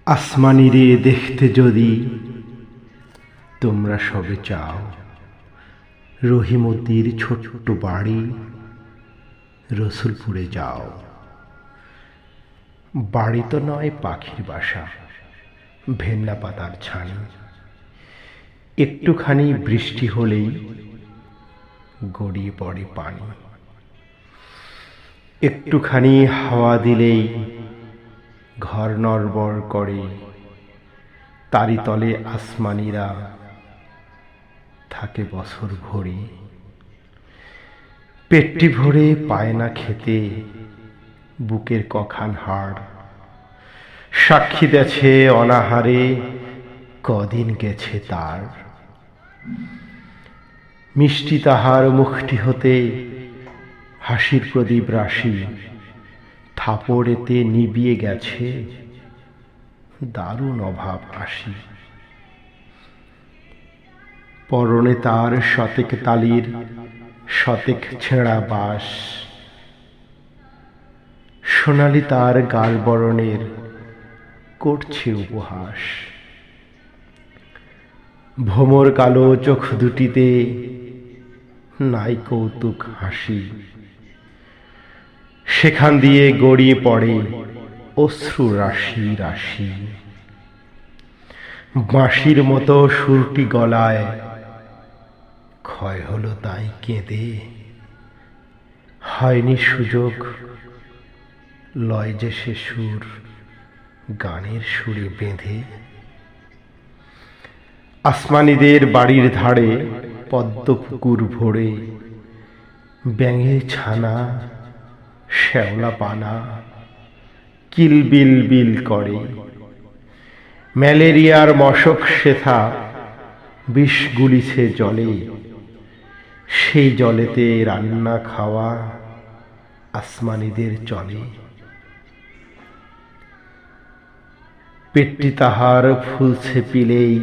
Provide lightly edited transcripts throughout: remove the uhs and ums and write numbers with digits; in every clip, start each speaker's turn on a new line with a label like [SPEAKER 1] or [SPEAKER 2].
[SPEAKER 1] আসমানিরে দেখতে যদি তোমরা সবে চাও, রহিমদ্দির ছোট্ট বাড়ি রসুলপুরে যাও। বাড়ি তো নয়, পাখির বাসা, ভেন্না পাতার ছানি। একটুখানি বৃষ্টি হলেই গড়িয়ে পড়ে পানি, একটুখানি হাওয়া দিলেই ঘর নড়বড় করে। তারি তলে আসমানিরা থাকে বছর ভরে। পেটটি ভরে পায় না খেতে বুকের কখান হাড়, সাক্ষী দেছে অনাহারে কদিন গেছে তার। মিষ্টি তাহার মুখটি হতে হাসির প্রদীপ রাশি, থাপড়েতে নিবিয়ে গেছে দারুণ অভাব আসি। পরনে তার শতেক তালির শতেক ছেঁড়া বাস, সোনালি তার গাল বরণের করছে উপহাস। ভোমর কালো চোখ দুটিতে নাই কৌতুক হাসি, সেখান দিয়ে গড়িয়ে পড়ে অশ্রু রাশি রাশি। বাঁশির মতো সুরটি গলায় ক্ষয় হলো তাই কেঁদে, হয়নি সুযোগ লয় যে সে সুর গানের সুরে বেঁধে। আসমানিদের বাড়ির ধারে পদ্ম পুকুর ভরে, ব্যাঙের ছানা শ্যাওলা পানা কিলবিল বিল করে। ম্যালেরিয়ার মশক সেথা বিষ গুলিছে জলে, সেই জলেতে রান্না খাওয়া আসমানিদের চলে। পেটটি তাহার ফুলছে পিলেই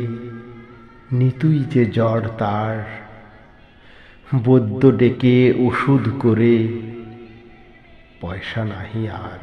[SPEAKER 1] নিতুই যে জ্বর তার, বৈদ্য ডেকে ওষুধ করে পয়সা নাহি আর।